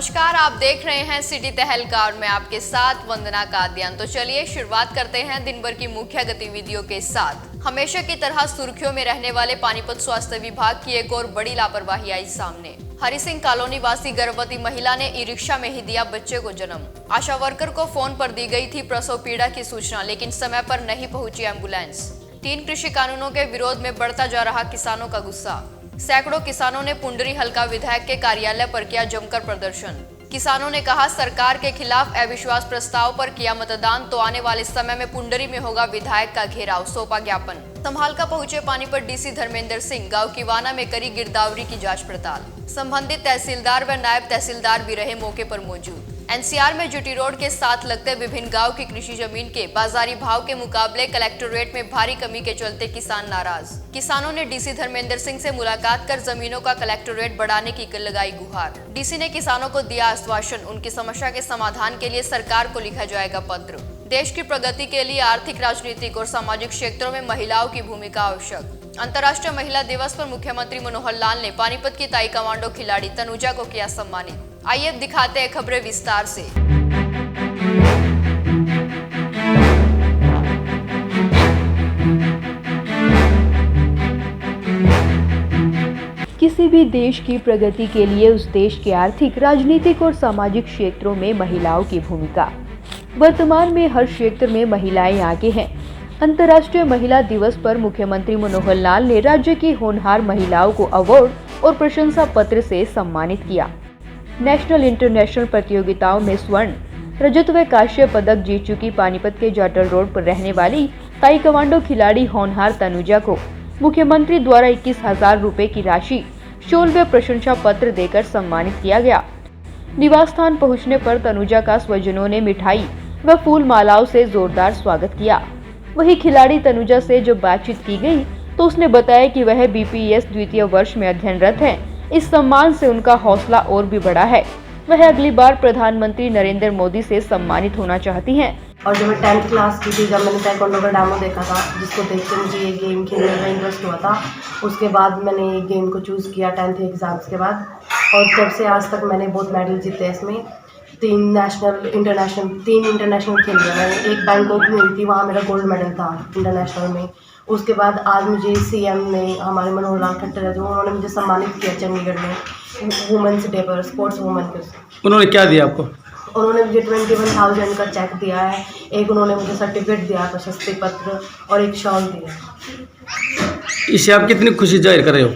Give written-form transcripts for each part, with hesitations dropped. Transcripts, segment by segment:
नमस्कार, आप देख रहे हैं सिटी तहलका और मैं आपके साथ वंदना कादियान। तो चलिए शुरुआत करते हैं दिन भर की मुख्य गतिविधियों के साथ। हमेशा की तरह सुर्खियों में रहने वाले पानीपत स्वास्थ्य विभाग की एक और बड़ी लापरवाही आई सामने। हरि सिंह कॉलोनी वासी गर्भवती महिला ने ई रिक्शा में ही दिया बच्चे को जन्म। आशा वर्कर को फोन पर दी गई थी प्रसव पीड़ा की सूचना, लेकिन समय पर नहीं पहुंची एम्बुलेंस। 3 कृषि कानूनों के विरोध में बढ़ता जा रहा किसानों का गुस्सा। सैकड़ों किसानों ने पुंडरी हल्का विधायक के कार्यालय पर किया जमकर प्रदर्शन। किसानों ने कहा, सरकार के खिलाफ अविश्वास प्रस्ताव पर किया मतदान तो आने वाले समय में पुंडरी में होगा विधायक का घेराव, सौंपा ज्ञापन। संभालका पहुंचे पानीपत डीसी धर्मेंद्र सिंह, गांव किवाना में करी गिरदावरी की जांच पड़ताल। संबंधित तहसीलदार व नायब तहसीलदार भी रहे मौके पर मौजूद। एनसीआर में जुटी रोड के साथ लगते विभिन्न गांव की कृषि जमीन के बाजारी भाव के मुकाबले कलेक्टोरेट में भारी कमी के चलते किसान नाराज। किसानों ने डीसी धर्मेंद्र सिंह से मुलाकात कर जमीनों का कलेक्टोरेट बढ़ाने की लगाई गुहार। डीसी ने किसानों को दिया आश्वासन, उनकी समस्या के समाधान के लिए सरकार को लिखा जाएगा पत्र। देश की प्रगति के लिए आर्थिक, राजनीतिक और सामाजिक क्षेत्रों में महिलाओं की भूमिका आवश्यक। अंतर्राष्ट्रीय महिला दिवस पर मुख्यमंत्री मनोहर लाल ने पानीपत की ताइक्वांडो खिलाड़ी तनुजा को किया सम्मानित। आइए दिखाते हैं खबरें विस्तार से। किसी भी देश की प्रगति के लिए उस देश के आर्थिक, राजनीतिक और सामाजिक क्षेत्रों में महिलाओं की भूमिका। वर्तमान में हर क्षेत्र में महिलाएं आगे हैं। अंतर्राष्ट्रीय महिला दिवस पर मुख्यमंत्री मनोहर लाल ने राज्य की होनहार महिलाओं को अवार्ड और प्रशंसा पत्र से सम्मानित किया। नेशनल इंटरनेशनल प्रतियोगिताओं में स्वर्ण, रजत व कांस्य पदक जीत चुकी पानीपत के जाटल रोड पर रहने वाली ताइक्वांडो खिलाड़ी होनहार तनुजा को मुख्यमंत्री द्वारा 21,000 रुपए की राशि, शॉल व प्रशंसा पत्र देकर सम्मानित किया गया। निवास स्थान पहुँचने पर तनुजा का स्वजनों ने मिठाई व फूल मालाओं से जोरदार स्वागत किया। वही खिलाड़ी तनुजा से जब बातचीत की गई तो उसने बताया कि वह बीपीएस द्वितीय वर्ष में अध्ययनरत है। इस सम्मान से उनका हौसला और भी बढ़ा है। वह अगली बार प्रधानमंत्री नरेंद्र मोदी से सम्मानित होना चाहती हैं। और जब मैं 10th क्लास की थी, जब मैंने ताइक्वांडो का डेमो देखा था, जिसको देख के मुझे ये गेम खेलने का इंटरेस्ट हुआ था, उसके बाद मैंने ये गेम को चूज़ किया 10th एग्ज़ाम्स के बाद। और तब से आज तक मैंने बहुत मेडल जीते इसमें। 3 इंटरनेशनल खेल लिया मैंने। एक बैंकॉक में हुई थी, वहाँ मेरा गोल्ड मेडल था इंटरनेशनल में। उसके बाद आज मुझे सीएम ने, हमारे मनोहर लाल खट्टर है जो, उन्होंने मुझे सम्मानित किया चंडीगढ़ में वुमेंस डे पर, स्पोर्ट्स वुमेन के। उन्होंने क्या दिया आपको? उन्होंने मुझे 21,000 का चेक दिया है, एक उन्होंने मुझे सर्टिफिकेट दिया, प्रशस्ति पत्र और एक शॉल दिया। इससे आप कितनी खुशी जाहिर कर रहे हो?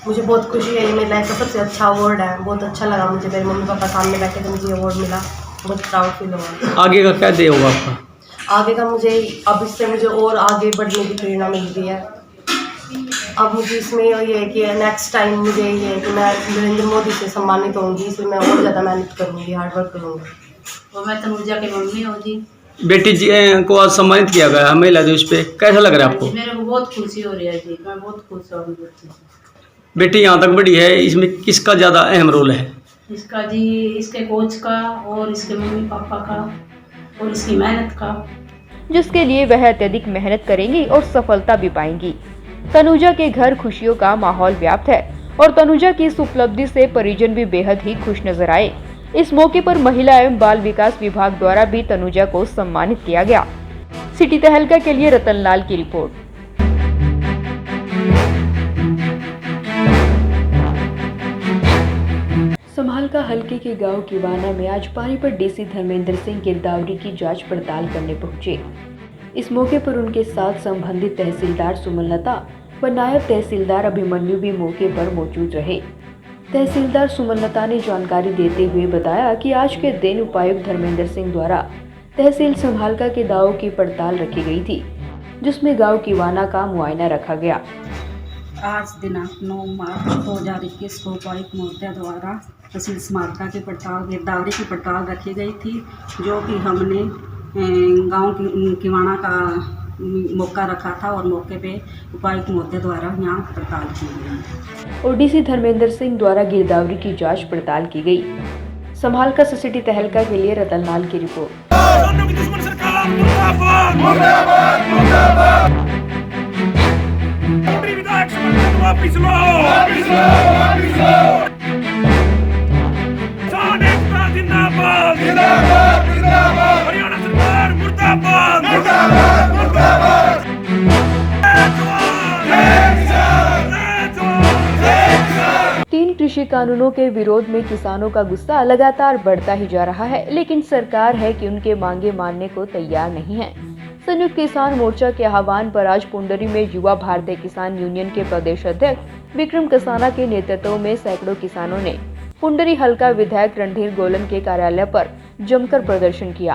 मुझे बहुत खुशी है, ये मेरी लाइफ का सबसे अच्छा अवार्ड है। बहुत अच्छा लगा मुझे, मेरे मम्मी पापा सामने बैठे थे, मुझे अवार्ड मिला, बहुत प्राउड फील हुआ। आगे का क्या ध्येय होगा आपका? आगे का मुझे, अब इससे मुझे और आगे बढ़ने की प्रेरणा मिल रही है। अब मुझे इसमें ये है कि नेक्स्ट टाइम मुझे ये है कि मैं नरेंद्र मोदी से सम्मानित होंगी, इसलिए मैं और ज़्यादा मेहनत करूँगी, हार्डवर्क करूँगी। तो मैं तनुजा की मम्मी हूँ जी। बेटी जी को आज सम्मानित किया गया है महिला दिवस पे, कैसा लग रहा है आपको? मेरे को बहुत खुशी हो रही है जी, मैं बहुत खुश हूँ। बेटी यहाँ तक बढ़ी है, इसमें किसका ज़्यादा अहम रोल है? इसका जी, इसके कोच का और इसके मम्मी पापा का और इसकी मेहनत का, जिसके लिए वह अत्यधिक मेहनत करेंगी और सफलता भी पाएंगी। तनुजा के घर खुशियों का माहौल व्याप्त है और तनुजा की इस उपलब्धि से परिजन भी बेहद ही खुश नजर आए। इस मौके पर महिला एवं बाल विकास विभाग द्वारा भी तनुजा को सम्मानित किया गया। सिटी तहलका के लिए रतनलाल की रिपोर्ट। संभालका हल्के के गांव किवाना में आज पानीपत डीसी धर्मेंद्र सिंह गिरदावरी की जांच पड़ताल करने पहुंचे। इस मौके पर उनके साथ संबंधित तहसीलदार सुमनलता व नायब तहसीलदार अभिमन्यु भी मौके पर मौजूद रहे। तहसीलदार सुमनलता ने जानकारी देते हुए बताया कि आज के दिन उपायुक्त धर्मेंद्र सिंह द्वारा तहसील संभालका के दावों की पड़ताल रखी गई थी, जिसमें गाँव किवाना का मुआयना रखा गया। आज दिनांक 9 मार्च 2021 को उपायुक्त महोदय द्वारा तहसील संभालका की पड़ताल, गिरदावरी की पड़ताल रखी गई थी, जो कि हमने गांव किवाना का मौका रखा था और मौके पे उपायुक्त महोदय द्वारा यहाँ पड़ताल की गई और डीसी धर्मेंद्र सिंह द्वारा गिरदावरी की जांच पड़ताल की गई। संभालका से सिटी तहलका के लिए रतनलाल की रिपोर्ट। वापिस लो कृषि कानूनों के विरोध में किसानों का गुस्सा लगातार बढ़ता ही जा रहा है, लेकिन सरकार है कि उनके मांगे मानने को तैयार नहीं है। संयुक्त किसान मोर्चा के आह्वान पर आज पुंडरी में युवा भारतीय किसान यूनियन के प्रदेश अध्यक्ष विक्रम कसाना के नेतृत्व में सैकड़ों किसानों ने पुंडरी हल्का विधायक रणधीर गोलन के कार्यालय पर जमकर प्रदर्शन किया।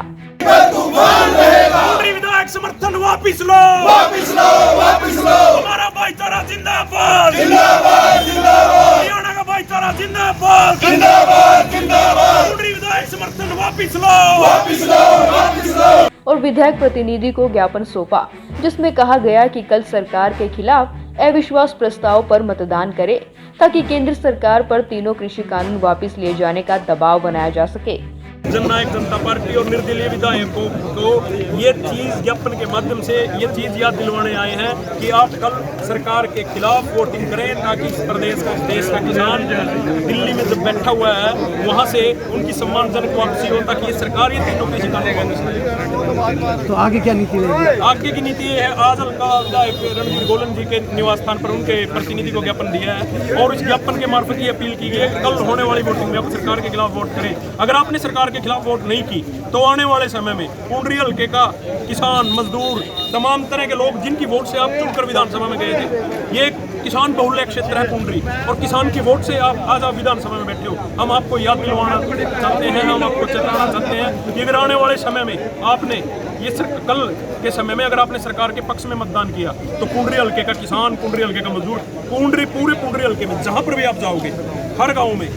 विधायक समर्थन वापिस लो, वापिस लो, वापिस लो। हमारा भाईचारा जिंदाबाद, जिंदाबाद, जिंदाबाद। हरियाणा का भाईचारा जिंदाबाद, जिंदाबाद, जिंदाबाद। विधायक समर्थन वापिस लो, वापिस लो, वापिस लो। और विधायक प्रतिनिधि को ज्ञापन सौंपा, जिसमें कहा गया कि कल सरकार के खिलाफ अविश्वास प्रस्ताव पर मतदान करे ताकि केंद्र सरकार पर तीनों कृषि कानून वापस लिए जाने का दबाव बनाया जा सके। जननायक जनता पार्टी और निर्दलीय विधायकों को ये चीज ज्ञापन के माध्यम से ये चीज याद दिलवाने आए हैं कि आप कल सरकार के खिलाफ वोटिंग करें ताकि इस प्रदेश का देश का किसान दिल्ली में जब बैठा हुआ है वहां से उनकी सम्मानजनक वापसी हो ताकि ये सरकार ये तीनों कृषि कानून। तो आगे क्या नीति रहेगी? आगे की नीति ये है, आज हल्का विधायक रणधीर गोलन जी के निवास स्थान पर उनके प्रतिनिधि को ज्ञापन दिया है और इस ज्ञापन के मार्फत ये अपील की गई है कि कल होने वाली वोटिंग में आप सरकार के खिलाफ वोट करें। अगर आपने सरकार के खिलाफ वोट नहीं की तो आने वाले समय में पुंडरी हल्के का किसान, मजदूर, तमाम तरह के लोग जिनकी वोट से आप चुनकर विधानसभा में गए थे, ये किसान बहुल्य क्षेत्र है पुंडरी और किसान की वोट से आज आप विधानसभा में बैठे हो। हम आपको याद दिलवाना चाहते हैं, हम आपको चेताना चाहते हैं कि अगर आने वाले समय में आपने ये कल के समय में अगर आपने सरकार के पक्ष में मतदान किया तो पुंडरी हल्के का किसान, पुंडरी हल्के का मजदूर, पूरे पुंडरी हल्के में जहां पर भी आप जाओगे हर गाँव में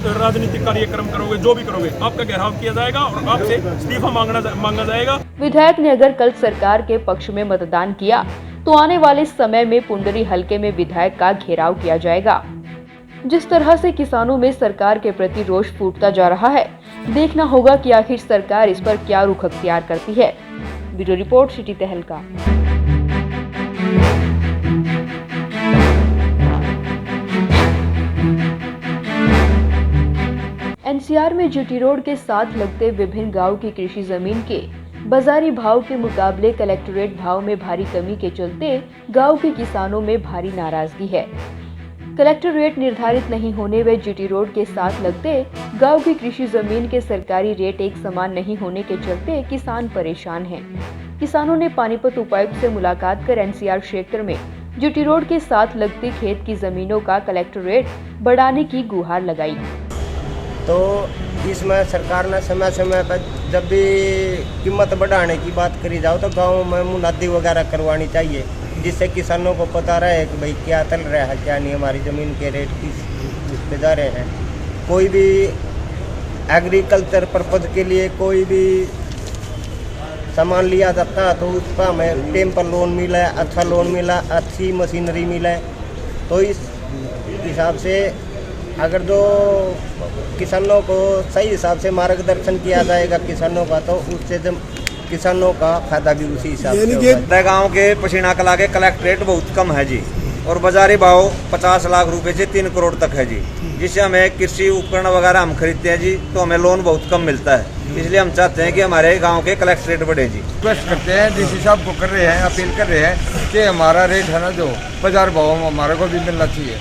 राजनीतिक कार्यक्रम करोगे, जो भी करोगे आपका घेराव किया जाएगा और आपसे इस्तीफा मांगा जाएगा। विधायक ने अगर कल सरकार के पक्ष में मतदान किया तो आने वाले समय में पुंडरी हल्के में विधायक का घेराव किया जाएगा। जिस तरह से किसानों में सरकार के प्रति रोष फूटता जा रहा है, देखना होगा कि आखिर सरकार इस पर क्या रुख अख्तियार करती है। ब्यूरो रिपोर्ट, सिटी तहलका। एनसीआर में जीटी रोड के साथ लगते विभिन्न गांव की कृषि जमीन के बाजारी भाव के मुकाबले कलेक्टोरेट भाव में भारी कमी के चलते गांव के किसानों में भारी नाराजगी है। कलेक्टर रेट निर्धारित नहीं होने व जीटी रोड के साथ लगते गांव की कृषि जमीन के सरकारी रेट एक समान नहीं होने के चलते किसान परेशान हैं। किसानों ने पानीपत उपायुक्त से मुलाकात कर एनसीआर क्षेत्र में जीटी रोड के साथ लगती खेत की जमीनों का कलेक्टर रेट बढ़ाने की गुहार लगाई। तो इसमें सरकार ने समय समय पर जब भी कीमत बढ़ाने की बात करी जाओ तो गाँव में मुनादी वगैरह करवानी चाहिए, जिससे किसानों को पता रहे कि भाई क्या चल रहा है क्या नहीं, हमारी ज़मीन के रेट किस पे जा रहे हैं। कोई भी एग्रीकल्चर पर्पज़ के लिए कोई भी सामान लिया जाता है तो उस पर हमें टाइम पर लोन मिला है, अच्छा लोन मिला, अच्छी मशीनरी मिला है। तो इस हिसाब से अगर जो किसानों को सही हिसाब से मार्गदर्शन किया जाएगा किसानों का, तो उससे जब किसानों का फायदा भी उसी हिसाब से होगा। गाँव के पसीना कला के कलेक्ट्रेट बहुत कम है जी और बाजारी भाव 50 लाख रुपए से 3 करोड़ तक है जी, जिससे हमें कृषि उपकरण वगैरह हम खरीदते हैं जी तो हमें लोन बहुत कम मिलता है। इसलिए हम चाहते हैं कि हमारे गांव के कलेक्ट्रेट बढ़े जी। रिक्वेस्ट करते हैं, डीसी साहब को कर रहे हैं, अपील कर रहे हैं कि हमारा रेट है ना जो बाजार भाव हमारे को भी मिलना चाहिए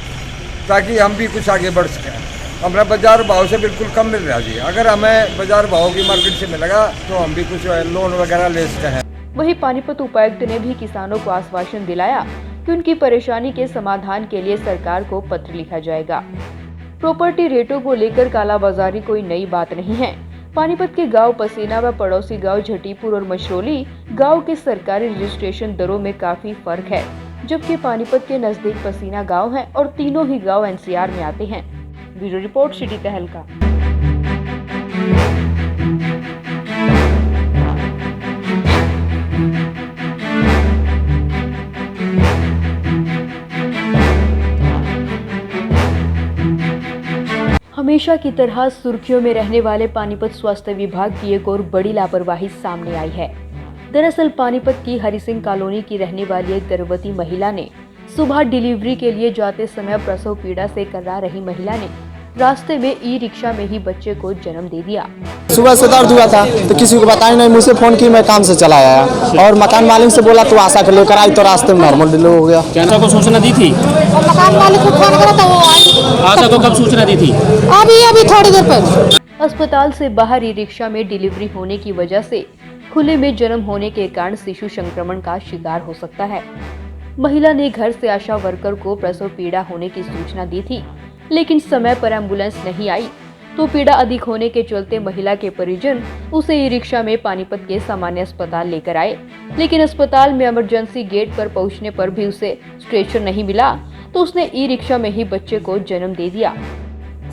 ताकि हम भी कुछ आगे बढ़ सकें। हमारा बाजार भाव से बिल्कुल कम मिल रहा है जी, अगर हमें बाजार भाव की मार्केट से मिलेगा तो हम भी कुछ लोन वगैरह ले सकते हैं। वहीं पानीपत उपायुक्त ने भी किसानों को आश्वासन दिलाया कि उनकी परेशानी के समाधान के लिए सरकार को पत्र लिखा जाएगा। प्रॉपर्टी रेटों को लेकर कालाबाजारी कोई नई बात नहीं है। पानीपत के गांव पसीना व पड़ोसी गांव झटीपुर और मशरोली गांव के सरकारी रजिस्ट्रेशन दरों में काफी फर्क है, जबकि पानीपत के नजदीक पसीना गांव है और तीनों ही गांव एनसीआर में आते हैं। ब्यूरो रिपोर्ट, सिटी तहलका। हमेशा की तरह सुर्खियों में रहने वाले पानीपत स्वास्थ्य विभाग की एक और बड़ी लापरवाही सामने आई है। दरअसल पानीपत की हरि सिंह कॉलोनी की रहने वाली एक गर्भवती महिला ने सुबह डिलीवरी के लिए जाते समय प्रसव पीड़ा से कर्रा रही महिला ने रास्ते में ई-रिक्शा में ही बच्चे को जन्म दे दिया। सुबह से दर्द हुआ था तो किसी को बताया नहीं, मुझसे फोन की, मैं काम से चला आया और मकान मालिक से बोला तो आशा को लेकर आई तो रास्ते में नॉर्मल डिलीवरी हो गया। कैंसर को सूचना दी थी और मकान मालिक को फोन करा तो वो आई आशा को कब सूचना दी थी? अभी थोड़ी देर पहले। अस्पताल से बाहर ई रिक्शा में डिलीवरी होने की वजह से खुले में जन्म होने के कारण शिशु संक्रमण का शिकार हो सकता है। महिला ने घर से आशा वर्कर को प्रसव पीड़ा होने की सूचना दी थी, लेकिन समय पर एम्बुलेंस नहीं आई तो पीड़ा अधिक होने के चलते महिला के परिजन उसे ई रिक्शा में पानीपत के सामान्य अस्पताल लेकर आए, लेकिन अस्पताल में इमरजेंसी गेट पर पहुंचने पर भी उसे स्ट्रेचर नहीं मिला तो उसने ई रिक्शा में ही बच्चे को जन्म दे दिया।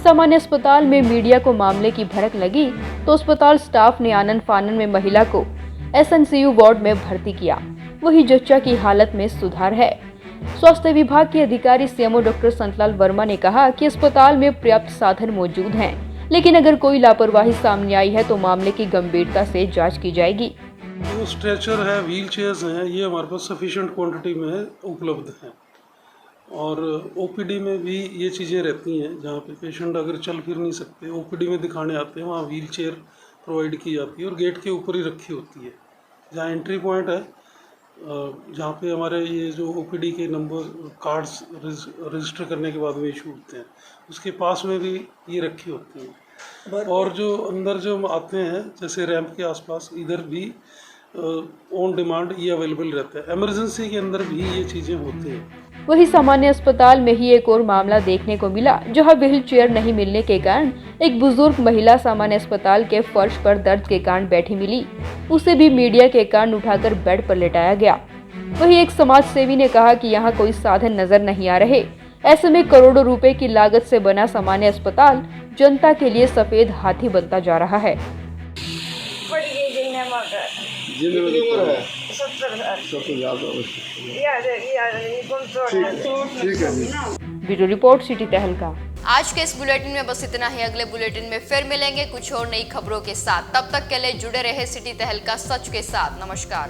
सामान्य अस्पताल में मीडिया को मामले की भड़क लगी तो अस्पताल स्टाफ ने आनन फानन में महिला को एसएनसीयू वार्ड में भर्ती किया। वही जच्चा की हालत में सुधार है। स्वास्थ्य विभाग के अधिकारी सीएमओ डॉक्टर संतलाल वर्मा ने कहा कि अस्पताल में पर्याप्त साधन मौजूद हैं, लेकिन अगर कोई लापरवाही सामने आई है तो मामले की गंभीरता से जांच की जाएगी। जो स्ट्रेचर है, व्हील चेयर्स हैं, ये हमारे पास सफिशिएंट क्वांटिटी में उपलब्ध हैं और ओपीडी में भी ये चीज़ें रहती हैं। जहाँ पे पेशेंट अगर चल फिर नहीं सकते, ओपीडी में दिखाने आते हैं, वहाँ व्हील चेयर प्रोवाइड की जाती है और गेट के ऊपर ही रखी होती है। जहाँ एंट्री पॉइंट है, जहाँ पे हमारे ये जो ओपीडी के नंबर कार्ड्स रजिस्टर करने के बाद में इशू होते हैं, उसके पास में भी ये रखी होती हैं। और जो अंदर जो आते हैं जैसे रैंप के आसपास, इधर भी ऑन डिमांड ये अवेलेबल रहता है। इमरजेंसी के अंदर भी ये चीज़ें होती हैं। वही सामान्य अस्पताल में ही एक और मामला देखने को मिला, जहां व्हील चेयर नहीं मिलने के कारण एक बुजुर्ग महिला सामान्य अस्पताल के फर्श पर दर्द के कारण बैठी मिली। उसे भी मीडिया के कारण उठाकर बेड पर लेटाया गया। वही एक समाज सेवी ने कहा कि यहाँ कोई साधन नजर नहीं आ रहे, ऐसे में करोड़ों रुपए की लागत से बना सामान्य अस्पताल जनता के लिए सफेद हाथी बनता जा रहा है। ब्यूरो रिपोर्ट सिटी तहलका। आज के इस बुलेटिन में बस इतना ही। अगले बुलेटिन में फिर मिलेंगे कुछ और नई खबरों के साथ। तब तक के लिए जुड़े रहे सिटी तहलका सच के साथ। नमस्कार।